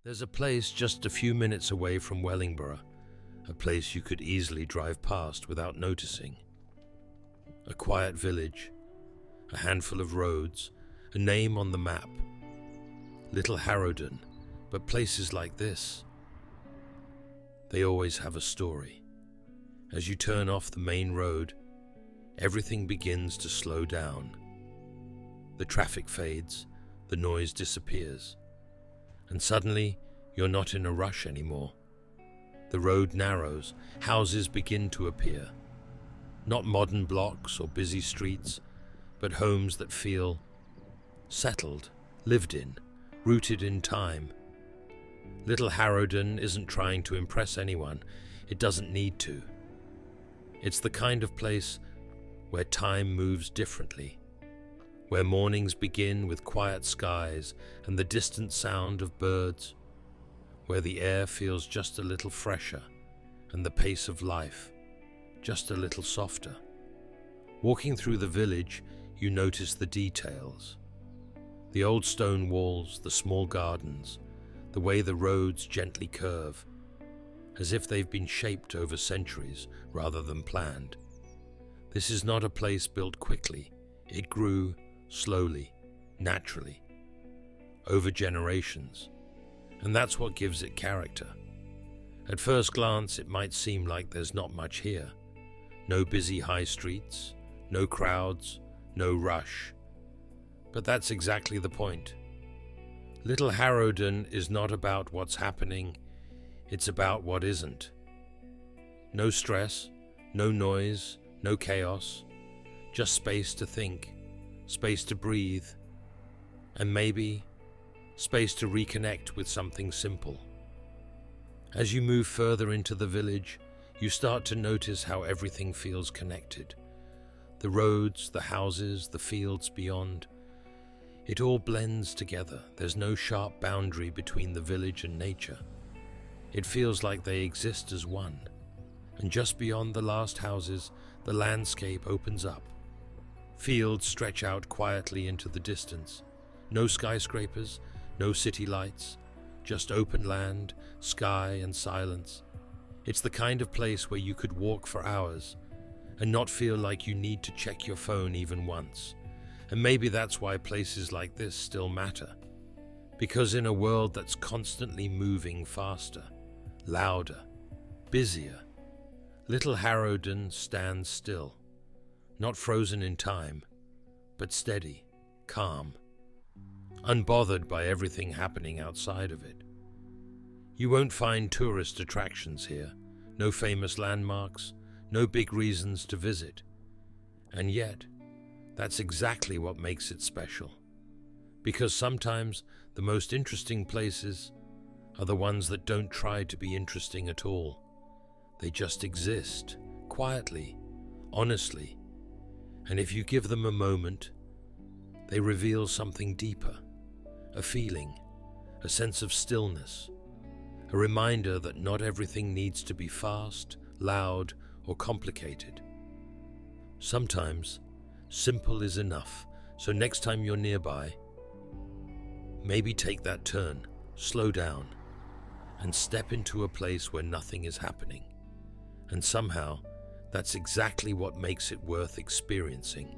There's a place just a few minutes away from Wellingborough, a place you could easily drive past without noticing. A quiet village, a handful of roads, a name on the map. Little Harrowden, but places like this, they always have a story. As you turn off the main road, everything begins to slow down. The traffic fades, the noise disappears, and suddenly you're not in a rush anymore. The road narrows, houses begin to appear. Not modern blocks or busy streets, but homes that feel settled, lived in, rooted in time. Little Harrowden isn't trying to impress anyone. It doesn't need to. It's the kind of place where time moves differently, where mornings begin with quiet skies and the distant sound of birds, where the air feels just a little fresher and the pace of life just a little softer. Walking through the village, you notice the details. The old stone walls, the small gardens, the way the roads gently curve, as if they've been shaped over centuries rather than planned. This is not a place built quickly. It grew slowly, naturally, over generations, and that's what gives it character. At first glance, it might seem like there's not much here. No busy high streets, no crowds, no rush. But that's exactly the point. Little Harrowden is not about what's happening, it's about what isn't. No stress, no noise, no chaos, just space to think, space to breathe, and maybe space to reconnect with something simple. As you move further into the village, you start to notice how everything feels connected. The roads, the houses, the fields beyond. It all blends together. There's no sharp boundary between the village and nature. It feels like they exist as one. And just beyond the last houses, the landscape opens up. Fields stretch out quietly into the distance. No skyscrapers, no city lights, just open land, sky and silence. It's the kind of place where you could walk for hours and not feel like you need to check your phone even once. And maybe that's why places like this still matter. Because in a world that's constantly moving faster, louder, busier, Little Harrowden stands still, not frozen in time, but steady, calm, unbothered by everything happening outside of it. You won't find tourist attractions here, no famous landmarks, no big reasons to visit. And yet, that's exactly what makes it special. Because sometimes the most interesting places are the ones that don't try to be interesting at all. They just exist, quietly, honestly. And if you give them a moment, they reveal something deeper, a feeling, a sense of stillness, a reminder that not everything needs to be fast, loud, or complicated. Sometimes, simple is enough, so next time you're nearby, maybe take that turn, slow down, and step into a place where nothing is happening. And somehow, that's exactly what makes it worth experiencing.